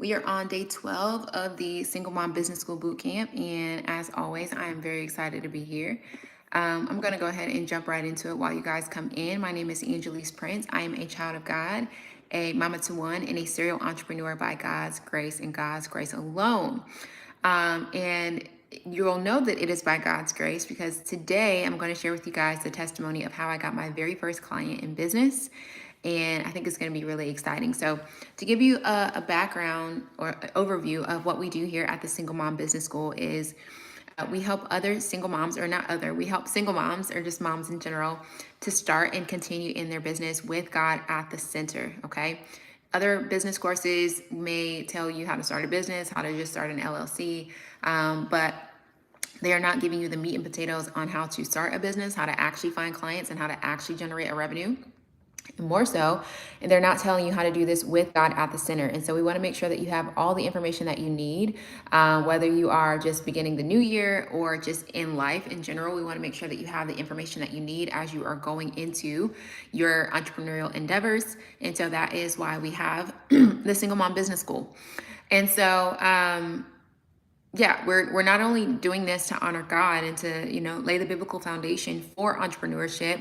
We are on day 12 of the Single Mom Business School Bootcamp, and as always, I am very excited to be here. I'm going to go ahead and jump right into it while you guys come in. My name is Angelise Prince. I am a child of God, a mama to one, and a serial entrepreneur by God's grace and God's grace alone. And you'll know that it is by God's grace because today I'm going to share with you guys the testimony of how I got my very first client in business. And I think it's going to be really exciting. So, to give you a background or overview of what we do here at the Single Mom Business School is we help other single moms, or not other, we help single moms or just moms in general to start and continue in their business with God at the center. Okay. Other business courses may tell you how to start a business, how to just start an LLC, but they are not giving you the meat and potatoes on how to start a business, how to actually find clients, and how to actually generate a revenue. And more so, and they're not telling you how to do this with God at the center. And so we want to make sure that you have all the information that you need, whether you are just beginning the new year or just in life in general. We want to make sure that you have the information that you need as you are going into your entrepreneurial endeavors. And so that is why we have the Single Mom Business School. And so, yeah, we're not only doing this to honor God and to lay the biblical foundation for entrepreneurship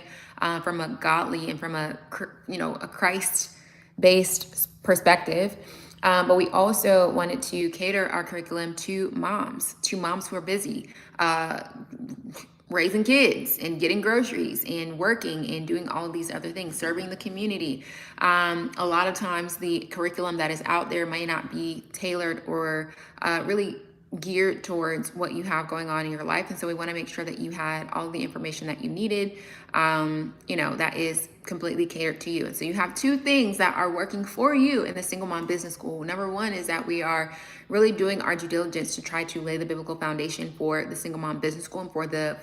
from a godly and from a Christ based perspective, but we also wanted to cater our curriculum to moms who are busy. Raising kids and getting groceries and working and doing all of these other things, serving the community. A lot of times the curriculum that is out there may not be tailored or really geared towards what you have going on in your life. And so we want to make sure that you had all the information that you needed, that is completely catered to you. And so you have two things that are working for you in the Single Mom Business School. Number one is that we are really doing our due diligence to try to lay the biblical foundation for the Single Mom Business School and for the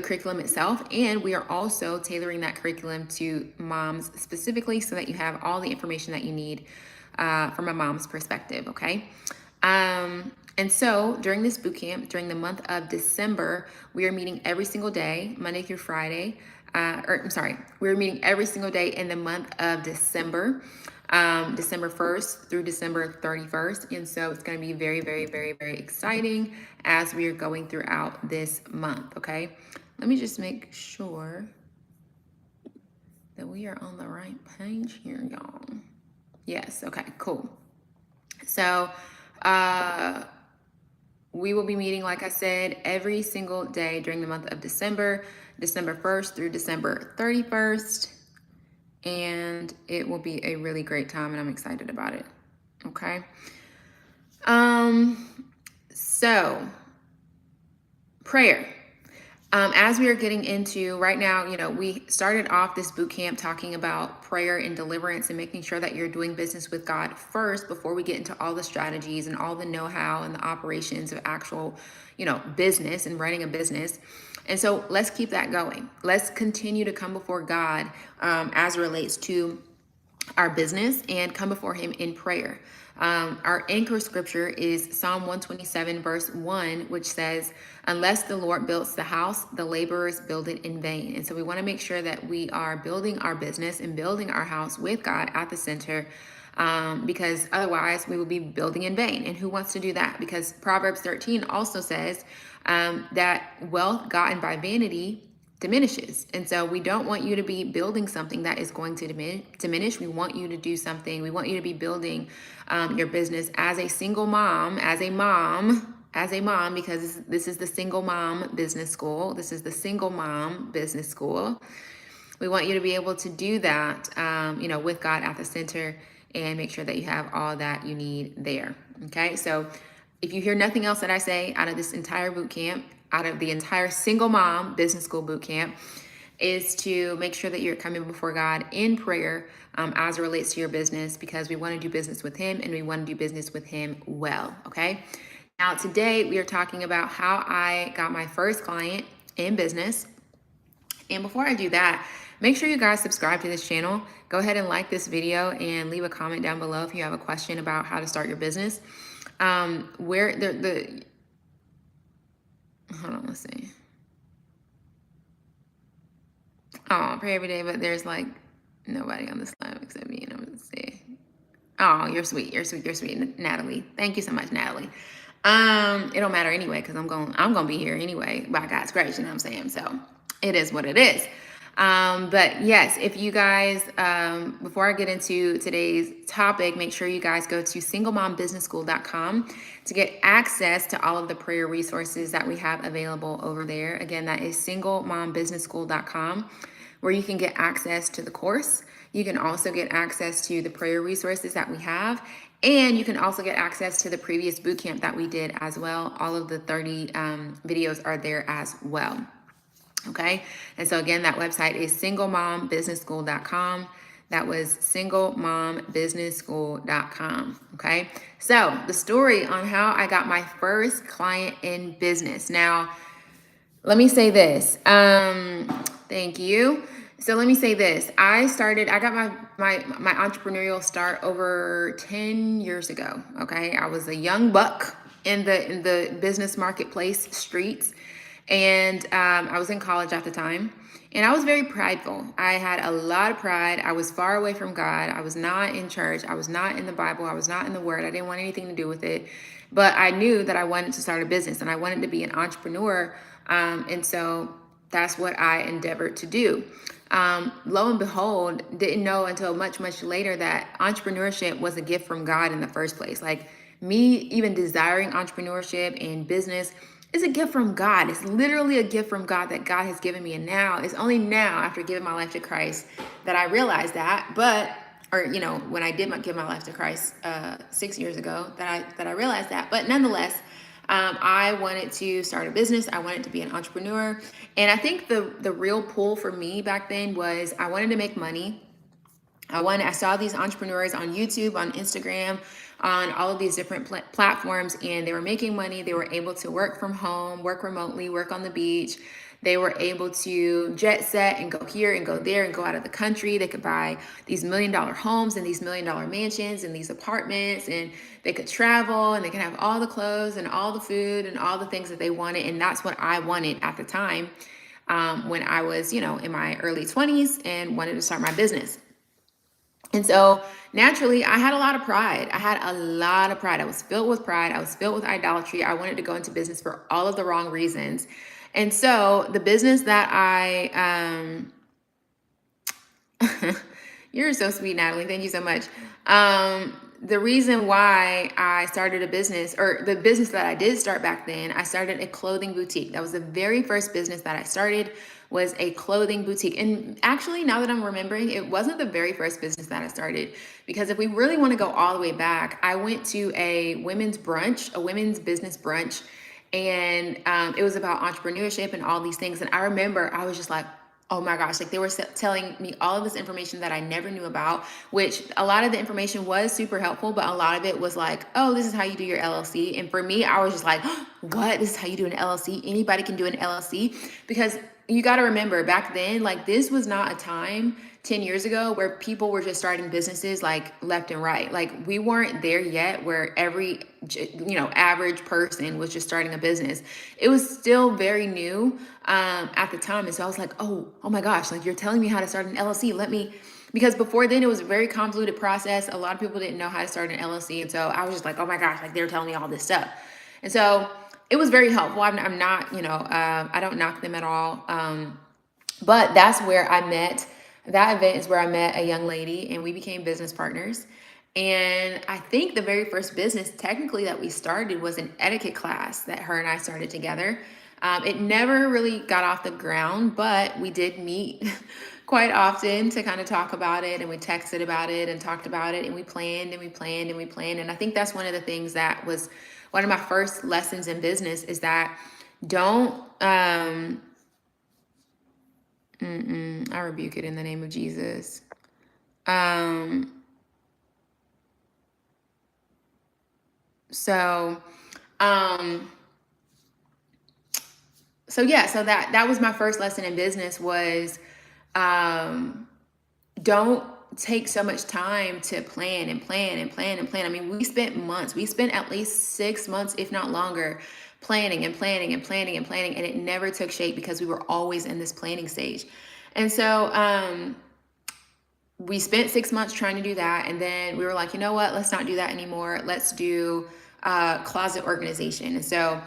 curriculum itself. And we are also tailoring that curriculum to moms specifically so that you have all the information that you need from a mom's perspective, okay? And so during this boot camp, during the month of December, we are meeting every single day, Monday through Friday. We're meeting every single day in the month of December, December 1st through December 31st. And so it's going to be very, very, very, very exciting as we are going throughout this month, okay? Let me just make sure that we are on the right page here, y'all. Yes, okay, cool. So we will be meeting, like I said, every single day during the month of December, December 1st through December 31st. And it will be a really great time, and I'm excited about it. Okay. So prayer. As we are getting into right now, we started off this boot camp talking about prayer and deliverance and making sure that you're doing business with God first before we get into all the strategies and all the know-how and the operations of actual, business and running a business. And so let's keep that going. Let's continue to come before God as it relates to our business and come before him in prayer. Our anchor scripture is Psalm 127 verse 1, which says, unless the Lord builds the house, the laborers build it in vain. And so we want to make sure that we are building our business and building our house with God at the center, because otherwise we will be building in vain. And who wants to do that? Because Proverbs 13 also says that wealth gotten by vanity diminishes. And so we don't want you to be building something that is going to diminish. We want you to do something. We want you to be building your business as a single mom, as a mom, because this is the Single Mom Business School. This is the Single Mom Business School. We want you to be able to do that, with God at the center and make sure that you have all that you need there. Okay. So if you hear nothing else that I say out of this entire boot camp, out of the entire Single Mom Business School boot camp, is to make sure that you're coming before God in prayer as it relates to your business, because we want to do business with him and we want to do business with him well. Okay. Now, today we are talking about how I got my first client in business. And before I do that, make sure you guys subscribe to this channel. Go ahead and like this video and leave a comment down below if you have a question about how to start your business. Hold on, let's see. Oh, pray every day, but there's like nobody on this live except me, and I'm gonna see. Oh, you're sweet. You're sweet. You're sweet, Natalie. Thank you so much, Natalie. It don't matter anyway, because I'm gonna be here anyway by God's grace, you know what I'm saying? So it is what it is. But yes, if you guys, before I get into today's topic, make sure you guys go to singlemombusinessschool.com to get access to all of the prayer resources that we have available over there. Again, that is singlemombusinessschool.com, where you can get access to the course. You can also get access to the prayer resources that we have, and you can also get access to the previous boot camp that we did as well. All of the 30 videos are there as well. Okay. And so again, that website is singlemombusinessschool.com. That was singlemombusinessschool.com. Okay. So the story on how I got my first client in business. Now, let me say this. Thank you. So let me say this. I got my entrepreneurial start over 10 years ago. Okay. I was a young buck in the business marketplace streets. And I was in college at the time. And I was very prideful. I had a lot of pride. I was far away from God. I was not in church. I was not in the Bible. I was not in the Word. I didn't want anything to do with it. But I knew that I wanted to start a business and I wanted to be an entrepreneur. And so that's what I endeavored to do. Lo and behold, didn't know until much, much later that entrepreneurship was a gift from God in the first place. Like me even desiring entrepreneurship and business is a gift from God. It's literally a gift from God that God has given me. And now, it's only now after giving my life to Christ that I realized that. When I did give my life to Christ 6 years ago, that I realized that. But nonetheless, I wanted to start a business. I wanted to be an entrepreneur. And I think the real pull for me back then was I wanted to make money. I saw these entrepreneurs on YouTube, on Instagram, on all of these different platforms, and they were making money. They were able to work from home, work remotely, work on the beach. They were able to jet set and go here and go there and go out of the country. They could buy these $1 million homes and these $1 million mansions and these apartments, and they could travel and they could have all the clothes and all the food and all the things that they wanted. And that's what I wanted at the time, when I was, in my early 20s and wanted to start my business. And so naturally, I had a lot of pride. I was filled with pride. I was filled with idolatry. I wanted to go into business for all of the wrong reasons. And so the business that you're so sweet, Natalie. Thank you so much. The reason why I started a business, or the business that I did start back then, I started a clothing boutique. That was the very first business that I started, was a clothing boutique. And actually, now that I'm remembering, it wasn't the very first business that I started, because if we really want to go all the way back, I went to a women's business brunch, and it was about entrepreneurship and all these things. And I remember I was just like, oh my gosh, like they were telling me all of this information that I never knew about, which a lot of the information was super helpful, but a lot of it was like, oh, this is how you do your LLC. And for me, I was just like, what? This is how you do an LLC? Anybody can do an LLC? Because you got to remember, back then, like this was not a time 10 years ago where people were just starting businesses like left and right. Like we weren't there yet where every, average person was just starting a business. It was still very new at the time. And so I was like, oh my gosh, like you're telling me how to start an LLC. Because before then it was a very convoluted process. A lot of people didn't know how to start an LLC. And so I was just like, oh my gosh, like they're telling me all this stuff. And so it was very helpful. I'm not, I don't knock them at all. But that's where that event is where I met a young lady and we became business partners. And I think the very first business technically that we started was an etiquette class that her and I started together. It never really got off the ground, but we did meet quite often to kind of talk about it, and we texted about it and talked about it, and we planned and we planned and we planned. And I think that's one of the things that was one of my first lessons in business, is that don't, I rebuke it in the name of Jesus. So that was my first lesson in business, was don't take so much time to plan and plan and plan and plan. I mean, we spent at least 6 months, if not longer, planning and planning and planning and planning, and it never took shape because we were always in this planning stage. And so we spent 6 months trying to do that. And then we were like, you know what, let's not do that anymore. Let's do closet organization. And so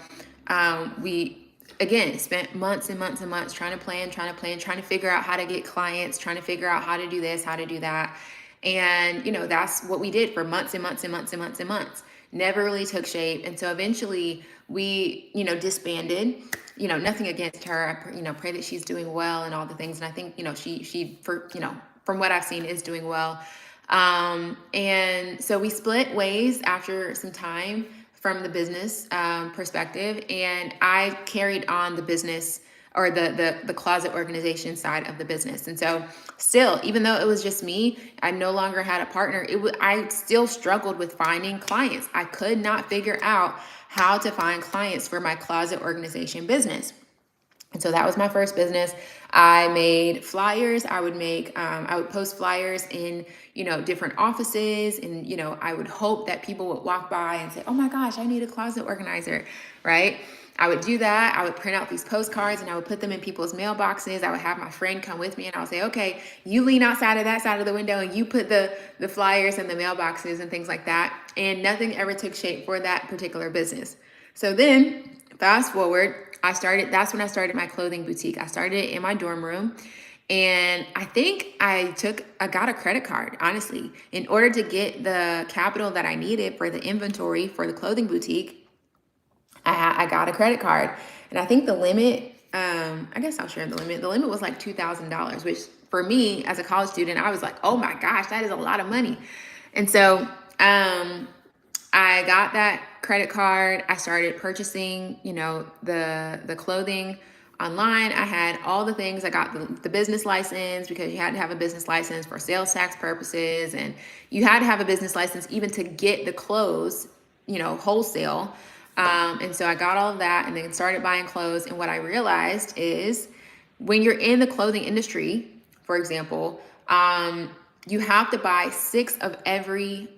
we, again, spent months and months and months trying to plan, trying to figure out how to get clients, trying to figure out how to do this, how to do that. And, that's what we did for months and months and months and months and months. Never really took shape. And so eventually we, disbanded. Nothing against her. I, pray that she's doing well and all the things. And I think, she from what I've seen, is doing well. And so we split ways after some time from the business perspective, and I carried on the business, or the closet organization side of the business. And so still, even though it was just me, I no longer had a partner. I still struggled with finding clients. I could not figure out how to find clients for my closet organization business. And so that was my first business. I made flyers. I would post flyers in, different offices. And, I would hope that people would walk by and say, oh my gosh, I need a closet organizer, right? I would do that. I would print out these postcards and I would put them in people's mailboxes. I would have my friend come with me and I would say, okay, you lean outside of that side of the window and you put the flyers in the mailboxes and things like that. And nothing ever took shape for that particular business. So then fast forward, that's when I started my clothing boutique. I started it in my dorm room. And I think I got a credit card, honestly, in order to get the capital that I needed for the inventory for the clothing boutique. I got a credit card. And I think the limit, I guess I'll share the limit. The limit was like $2,000, which for me as a college student, I was like, oh my gosh, that is a lot of money. And so, I got that credit card. I started purchasing, the clothing online. I had all the things. I got the business license, because you had to have a business license for sales tax purposes. And you had to have a business license even to get the clothes, wholesale. And so I got all of that and then started buying clothes. And what I realized is when you're in the clothing industry, for example, you have to buy 6 of every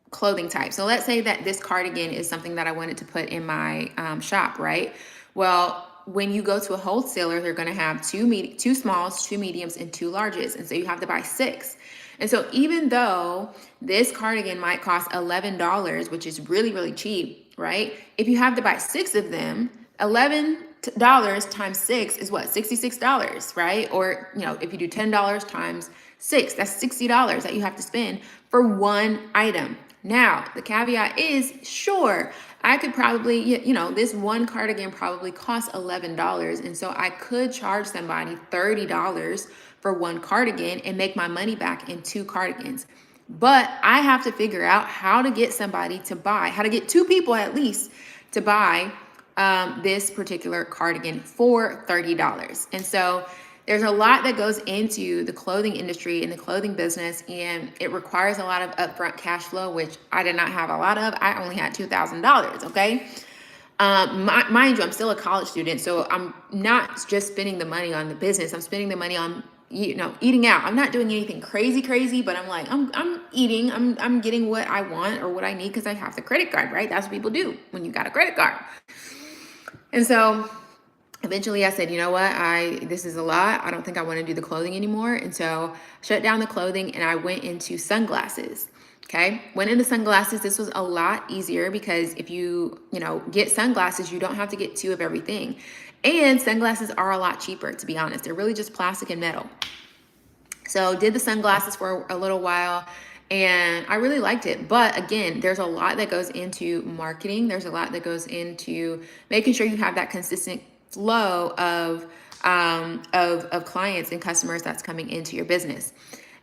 clothing type. So let's say that this cardigan is something that I wanted to put in my shop, right? Well, when you go to a wholesaler, they're going to have 2 smalls, 2 mediums, and 2 larges. And so you have to buy 6. And so even though this cardigan might cost $11, which is really, really cheap, right? If you have to buy 6 of them, $11 times 6 is what? $66, right? Or, if you do $10 times 6, that's $60 that you have to spend for one item. Now, the caveat is, sure, I could probably, this one cardigan probably costs $11. And so I could charge somebody $30 for one cardigan and make my money back in 2 cardigans. But I have to figure out how to get somebody to buy, how to get 2 people at least to buy this particular cardigan for $30. And so there's a lot that goes into the clothing industry and the clothing business, and it requires a lot of upfront cash flow, which I did not have a lot of. I only had $2,000, okay? Mind you, I'm still a college student, so I'm not just spending the money on the business. I'm spending the money on, eating out. I'm not doing anything crazy, but I'm like, I'm eating. I'm getting what I want or what I need because I have the credit card, right? That's what people do when you got a credit card. And so eventually I said, you know what, this is a lot. I don't think I want to do the clothing anymore. And so I shut down the clothing and I went into sunglasses. Okay. Went into sunglasses. This was a lot easier because if you, get sunglasses, you don't have to get 2 of everything. And sunglasses are a lot cheaper, to be honest. They're really just plastic and metal. So did the sunglasses for a little while. And I really liked it. But again, there's a lot that goes into marketing. There's a lot that goes into making sure you have that consistent flow of clients and customers that's coming into your business.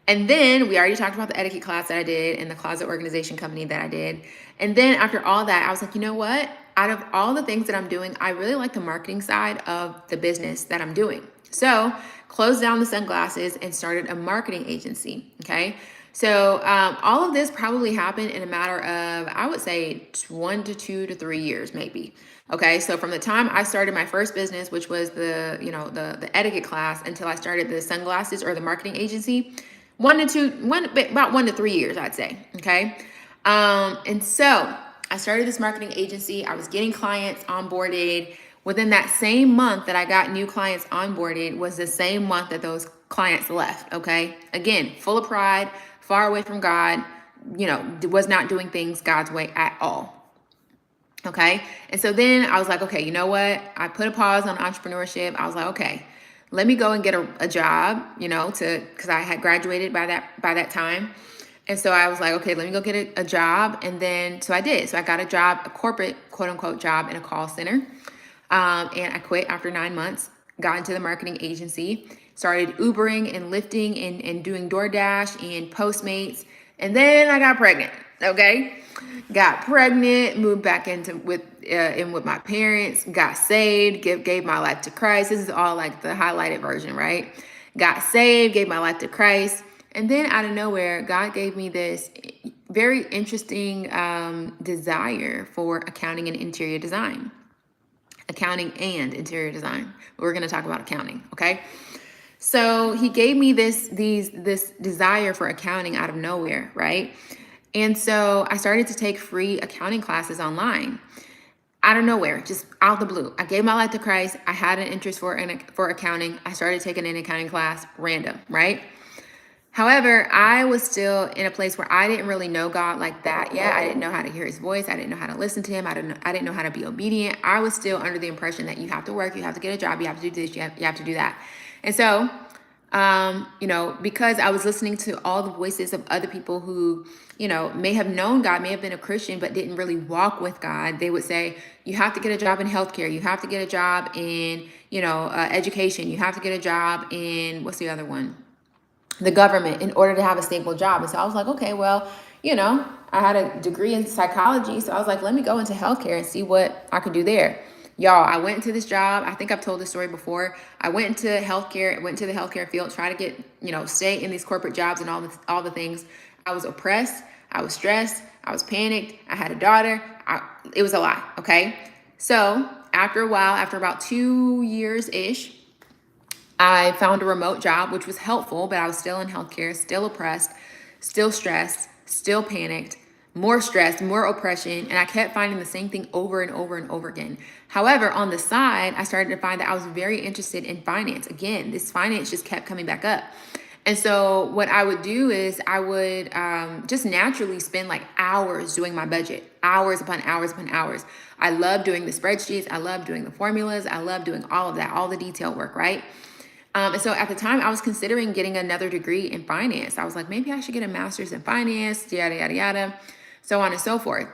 And then we already talked about the etiquette class that I did and the closet organization company that I did. And then after all that, I was like, you know what? Out of all the things that I'm doing, I really like the marketing side of the business that I'm doing. So closed down the sunglasses and started a marketing agency. Okay. So all of this probably happened in a matter of, I would say, 1 to 2 to 3 years, maybe. Okay, so from the time I started my first business, which was the etiquette class, until I started the sunglasses or the marketing agency, about 1 to 3 years, I'd say. Okay, and so I started this marketing agency. I was getting clients onboarded. Within that same month that I got new clients onboarded was the same month that those clients left. Okay. Again, full of pride, far away from God, was not doing things God's way at all. Okay. And so then I was like, okay, you know what? I put a pause on entrepreneurship. I was like, okay, let me go and get a job, because I had graduated by that time. And so I was like, okay, let me go get a job. And then, so I did. So I got a job, a corporate, quote unquote, job in a call center. And I quit after 9 months, got into the marketing agency, started Ubering and Lyfting and doing DoorDash and Postmates. And then I got pregnant. Okay. Got pregnant, moved back in with my parents, got saved, gave my life to Christ. This is all like the highlighted version, right? Got saved, gave my life to Christ. And then out of nowhere, God gave me this very interesting desire for accounting and interior design. Accounting and interior design. We're going to talk about accounting, okay? So he gave me this desire for accounting out of nowhere, right? And so I started to take free accounting classes online out of nowhere, just out of the blue. I gave my life to Christ. I had an interest for accounting. I started taking an accounting class, random, right? However, I was still in a place where I didn't really know God like that yet. I didn't know how to hear his voice. I didn't know how to listen to him. I didn't know how to be obedient. I was still under the impression that you have to work, you have to get a job, you have to do this, you have to do that. And so, because I was listening to all the voices of other people who, may have known God, may have been a Christian, but didn't really walk with God, they would say, you have to get a job in healthcare. You have to get a job in, education. You have to get a job in, what's the other one? The government, in order to have a stable job. And so I was like, okay, well, I had a degree in psychology. So I was like, let me go into healthcare and see what I could do there. Y'all, I went into this job. I think I've told this story before. I went into healthcare, went to the healthcare field, try to get, stay in these corporate jobs and all the things. I was oppressed. I was stressed. I was panicked. I had a daughter. It was a lot. Okay. So after a while, after about 2 years-ish, I found a remote job, which was helpful, but I was still in healthcare, still oppressed, still stressed, still panicked, more stress, more oppression. And I kept finding the same thing over and over and over again. However, on the side, I started to find that I was very interested in finance. Again, this finance just kept coming back up. And so what I would do is I would just naturally spend like hours doing my budget, hours upon hours upon hours. I love doing the spreadsheets. I love doing the formulas. I love doing all of that, all the detail work, right? And so at the time I was considering getting another degree in finance. I was like, maybe I should get a master's in finance, yada, yada, yada, so on and so forth.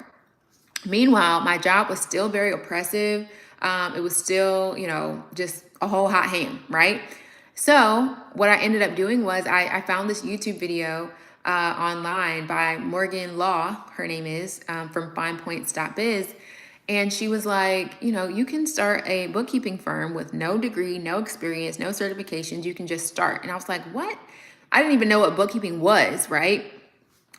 Meanwhile, my job was still very oppressive. It was still, just a whole hot ham, right? So what I ended up doing was I found this YouTube video online by Morgan Law, her name is, from finepoints.biz. And she was like, you can start a bookkeeping firm with no degree, no experience, no certifications. You can just start. And I was like, what? I didn't even know what bookkeeping was, right?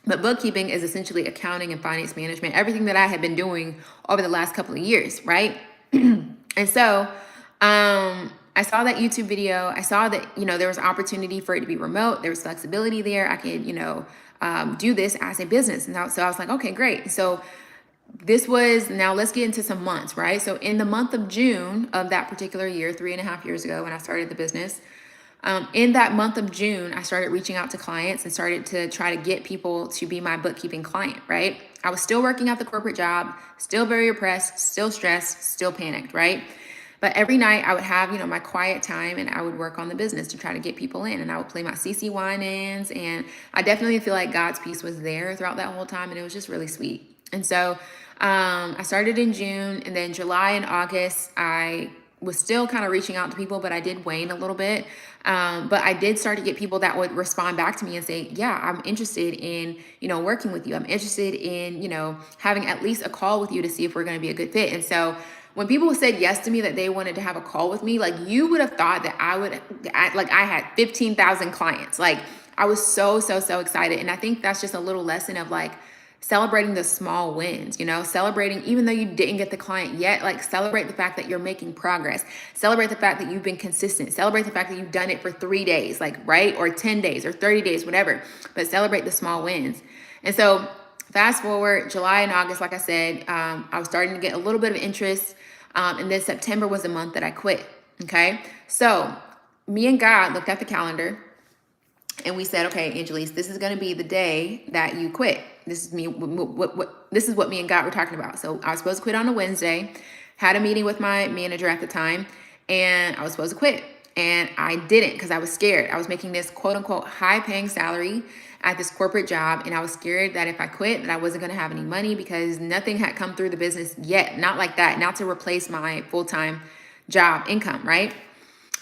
But bookkeeping is essentially accounting and finance management, everything that I had been doing over the last couple of years, right? And so I saw that YouTube video. I saw that, there was opportunity for it to be remote. There was flexibility there. I could, do this as a business. And so I was like, okay, great. So now let's get into some months, right? So in the month of June of that particular year, 3.5 years ago when I started the business, in that month of June, I started reaching out to clients and started to try to get people to be my bookkeeping client, right? I was still working at the corporate job, still very oppressed, still stressed, still panicked, right? But every night I would have, my quiet time and I would work on the business to try to get people in, and I would play my CC wine-ins, and I definitely feel like God's peace was there throughout that whole time, and it was just really sweet. And so I started in June, and then July and August, I was still kind of reaching out to people, but I did wane a little bit. But I did start to get people that would respond back to me and say, yeah, I'm interested in, working with you. I'm interested in, having at least a call with you to see if we're going to be a good fit. And so when people said yes to me, that they wanted to have a call with me, like you would have thought that I had 15,000 clients. Like I was so excited. And I think that's just a little lesson of like, celebrating the small wins, celebrating, even though you didn't get the client yet, like celebrate the fact that you're making progress, celebrate the fact that you've been consistent, celebrate the fact that you've done it for 3 days, like, right? Or 10 days or 30 days, whatever, but celebrate the small wins. And so fast forward July and August, like I said, I was starting to get a little bit of interest. And then September was the month that I quit. Okay. So me and God looked at the calendar And we said, okay, Angelise, this is going to be the day that you quit. This is me. This is what me and God were talking about. So I was supposed to quit on a Wednesday, had a meeting with my manager at the time, and I was supposed to quit. And I didn't because I was scared. I was making this quote unquote high paying salary at this corporate job. And I was scared that if I quit, that I wasn't going to have any money because nothing had come through the business yet. Not like that, not to replace my full-time job income, right?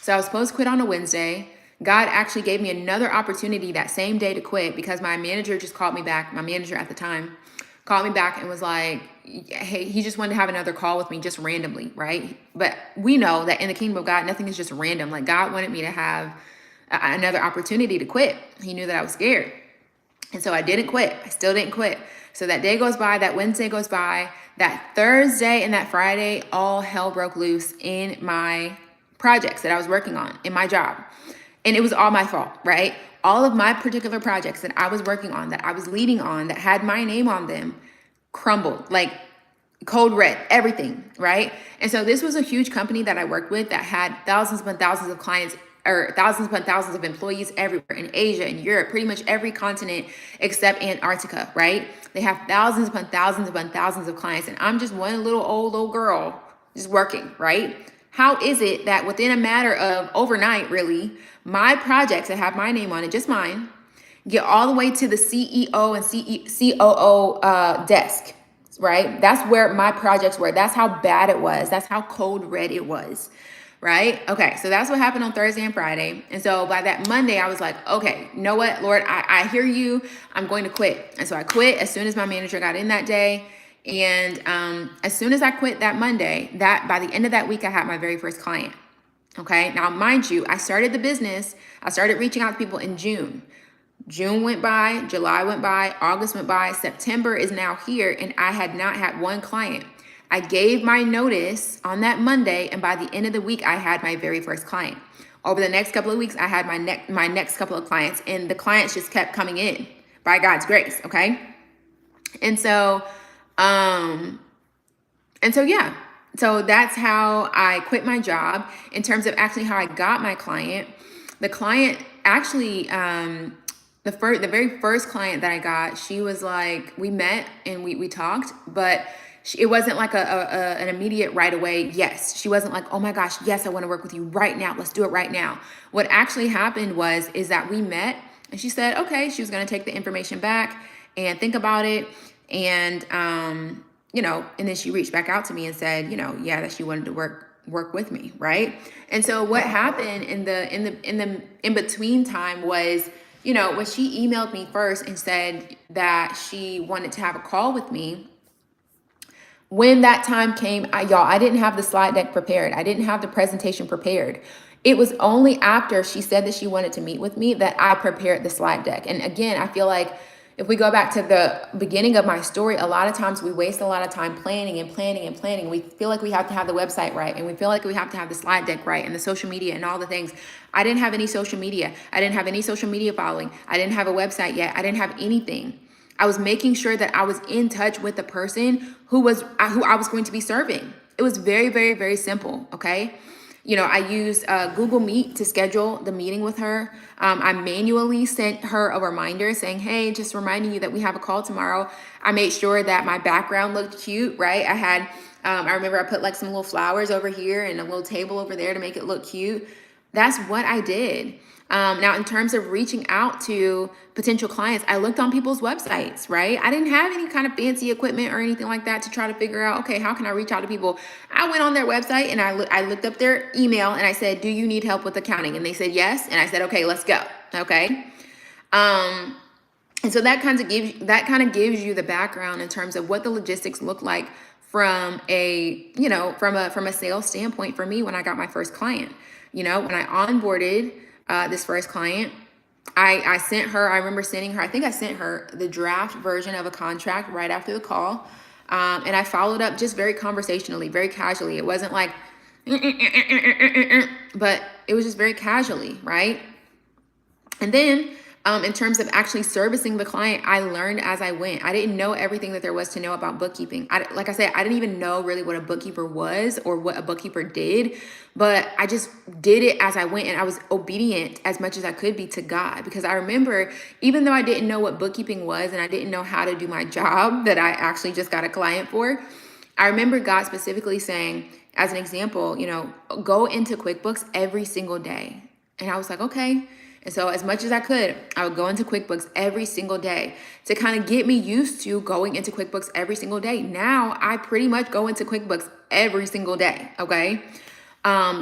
So I was supposed to quit on a Wednesday. God actually gave me another opportunity that same day to quit because my manager just called me back. My manager at the time called me back and was like, hey, he just wanted to have another call with me just randomly, right? But we know that in the kingdom of God, nothing is just random. Like God wanted me to have another opportunity to quit. He knew that I was scared. And so I didn't quit. I still didn't quit. So that day goes by, that Wednesday goes by, that Thursday and that Friday, all hell broke loose in my projects that I was working on in my job. And it was all my fault, right? All of my particular projects that I was working on, that I was leading on, that had my name on them, crumbled, like code red, everything, right? And so this was a huge company that I worked with that had thousands upon thousands of clients, or thousands upon thousands of employees everywhere in Asia and Europe, pretty much every continent except Antarctica, right? They have thousands upon thousands of clients. And I'm just one little girl just working, right? How is it that within a matter of overnight, really, my projects that have my name on it, just mine, get all the way to the CEO and COO desk, right? That's where my projects were. That's how bad it was. That's how code red it was, right? Okay, so that's what happened on Thursday and Friday. And so by that Monday, I was like, okay, you know what, Lord, I hear you. I'm going to quit. And so I quit as soon as my manager got in that day. And as soon as I quit that Monday, that by the end of that week, I had my very first client. Okay, now mind you, I started the business. I started reaching out to people in June. June went by, July went by, August went by, September is now here, and I had not had one client. I gave my notice on that Monday, and by the end of the week, I had my very first client. Over the next couple of weeks, I had my next couple of clients, and the clients just kept coming in by God's grace, okay? And so, yeah. So that's how I quit my job. In terms of actually how I got my client, the client actually, the very first client that I got, she was like, we met and we talked, but it wasn't like an immediate right away yes. She wasn't like, oh my gosh, yes, I want to work with you right now. Let's do it right now. What actually happened is that we met and she said, okay, she was going to take the information back and think about it. And, and then she reached back out to me and said, yeah, that she wanted to work with me. Right. And so what happened in the in between time was, when she emailed me first and said that she wanted to have a call with me, when that time came, I didn't have the slide deck prepared. I didn't have the presentation prepared. It was only after she said that she wanted to meet with me that I prepared the slide deck. And again, I feel like if we go back to the beginning of my story, a lot of times we waste a lot of time planning. We feel like we have to have the website right, and we feel like we have to have the slide deck right, and the social media and all the things. I didn't have any social media. I didn't have any social media following. I didn't have a website yet. I didn't have anything. I was making sure that I was in touch with the person who I was going to be serving. It was very, very, very simple, okay? I used Google Meet to schedule the meeting with her. I manually sent her a reminder saying, hey, just reminding you that we have a call tomorrow. I made sure that my background looked cute, right? I remember I put like some little flowers over here and a little table over there to make it look cute. That's what I did. Now, in terms of reaching out to potential clients, I looked on people's websites, right? I didn't have any kind of fancy equipment or anything like that to try to figure out, okay, how can I reach out to people? I went on their website and I looked up their email and I said, do you need help with accounting? And they said, yes. And I said, okay, let's go. Okay. And so that kind of gives you the background in terms of what the logistics look like from a sales standpoint for me when I got my first client. When I onboarded this first client, I remember sending her, I think I sent her the draft version of a contract right after the call. And I followed up just very conversationally, very casually. It wasn't like, but it was just very casually, right? And then In terms of actually servicing the client, I learned as I went. I didn't know everything that there was to know about bookkeeping. Like I said, I didn't even know really what a bookkeeper was or what a bookkeeper did, but I just did it as I went, and I was obedient as much as I could be to God, because I remember, even though I didn't know what bookkeeping was and I didn't know how to do my job that I actually just got a client for, I remember God specifically saying, as an example, go into QuickBooks every single day. And I was like, okay. And so as much as I could, I would go into QuickBooks every single day to kind of get me used to going into QuickBooks every single day. Now I pretty much go into QuickBooks every single day, okay?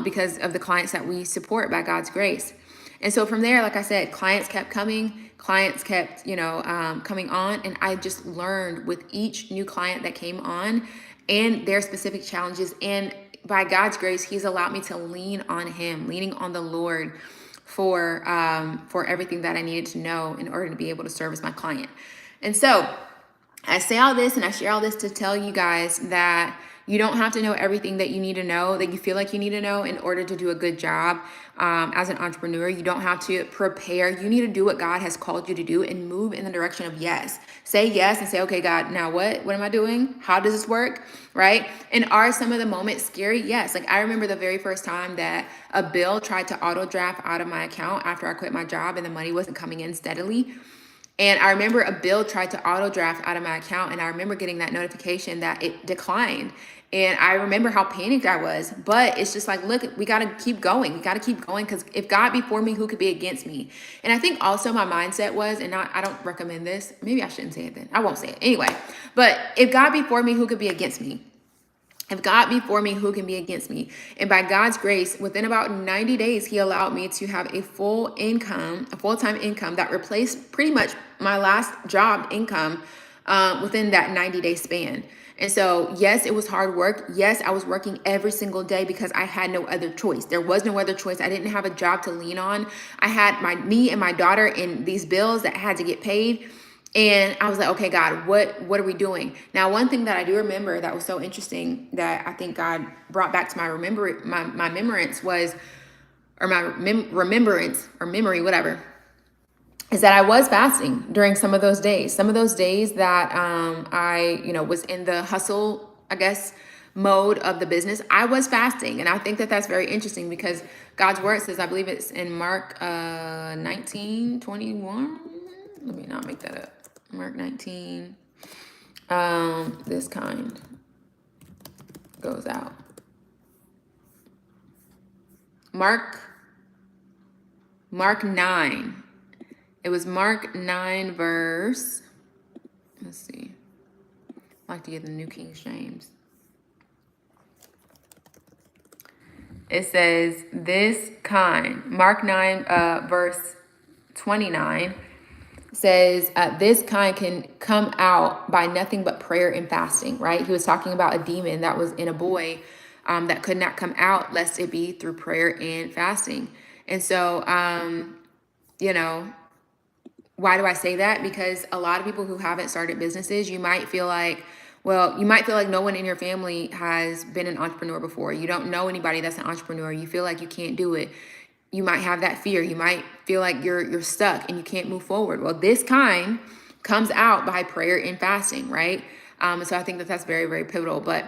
Because of the clients that we support by God's grace. And so from there, like I said, clients kept coming, clients kept, coming on. And I just learned with each new client that came on and their specific challenges. And by God's grace, he's allowed me to lean on him, leaning on the Lord for everything that I needed to know in order to be able to service my client. And so I say all this and I share all this to tell you guys that you don't have to know everything that you need to know, that you feel like you need to know in order to do a good job as an entrepreneur. You don't have to prepare. You need to do what God has called you to do and move in the direction of yes. Say yes and say, okay, God, now what? What am I doing? How does this work? Right? And are some of the moments scary? Yes. Like I remember the very first time that a bill tried to auto draft out of my account after I quit my job and the money wasn't coming in steadily. And I remember a bill tried to auto draft out of my account, and I remember getting that notification that it declined. And I remember how panicked I was, but it's just like, look, we got to keep going. We got to keep going, because if God be for me, who could be against me? And I think also my mindset was, and I don't recommend this. Maybe I shouldn't say it then. I won't say it anyway. But if God be for me, who could be against me? If God be for me, who can be against me? And by God's grace, within about 90 days, he allowed me to have a full-time income that replaced pretty much my last job income within that 90-day span. And so, yes, it was hard work. Yes, I was working every single day because I had no other choice. There was no other choice. I didn't have a job to lean on. I had me and my daughter in these bills that had to get paid. And I was like, okay, God, what are we doing? Now, one thing that I do remember that was so interesting that I think God brought back to my remembrance was, or my remembrance or memory, whatever, is that I was fasting during some of those days. Some of those days that I, was in the hustle, I guess, mode of the business, I was fasting. And I think that that's very interesting, because God's word says, I believe it's in Mark 19:21. Let me not make that up. Mark 19. This kind goes out. Mark 9. It was Mark 9 verse. Let's see. I like to get the New King James. It says this kind. Mark 9 verse 29. Says this kind can come out by nothing but prayer and fasting, right? He was talking about a demon that was in a boy that could not come out lest it be through prayer and fasting. And so, why do I say that? Because a lot of people who haven't started businesses, you might feel like no one in your family has been an entrepreneur before. You don't know anybody that's an entrepreneur. You feel like you can't do it. You might have that fear. You might feel like you're stuck and you can't move forward. Well, this kind comes out by prayer and fasting, right? So I think that that's very, very pivotal. But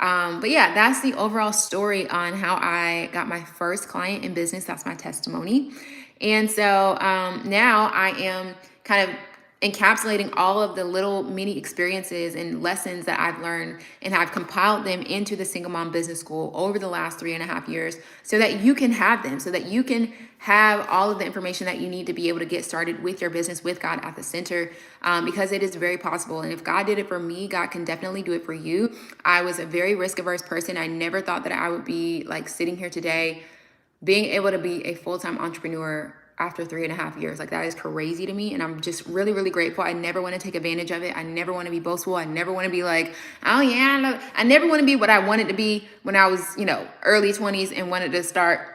yeah, that's the overall story on how I got my first client in business. That's my testimony. And so now I am kind of encapsulating all of the little mini experiences and lessons that I've learned, and I've compiled them into the Single Mom Business School over the last 3.5 years, so that you can have them, so that you can have all of the information that you need to be able to get started with your business with God at the center, because it is very possible. And if God did it for me, God can definitely do it for you. I was a very risk-averse person. I never thought that I would be like sitting here today, being able to be a full-time entrepreneur after 3.5 years. Like, that is crazy to me. And I'm just really, really grateful. I never want to take advantage of it. I never want to be boastful. I never want to be like, oh yeah, I never want to be what I wanted to be when I was, early 20s and wanted to start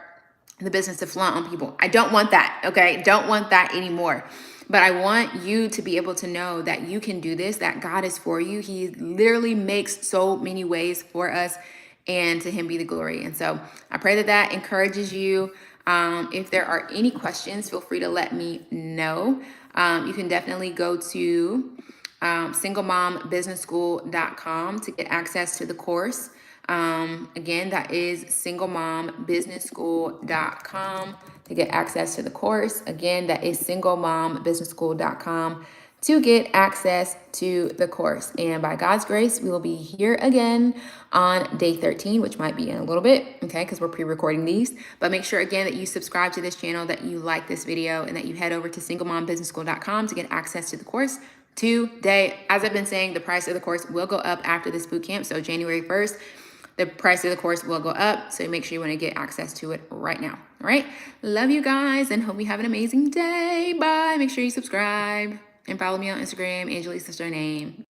the business to flaunt on people. I don't want that. Okay. Don't want that anymore. But I want you to be able to know that you can do this, that God is for you. He literally makes so many ways for us, and to him be the glory. And so I pray that that encourages you. If there are any questions, feel free to let me know. You can definitely go to singlemombusinessschool.com to get access to the course. Again, that is singlemombusinessschool.com to get access to the course. Again, that is singlemombusinessschool.com to get access to the course. And by God's grace, we will be here again on day 13, which might be in a little bit, okay, because we're pre-recording these. But make sure, again, that you subscribe to this channel, that you like this video, and that you head over to singlemombusinessschool.com to get access to the course today. As I've been saying, the price of the course will go up after this boot camp. So January 1st, the price of the course will go up. So make sure you want to get access to it right now. All right. Love you guys and hope you have an amazing day. Bye. Make sure you subscribe and follow me on Instagram, Angelique's sister name.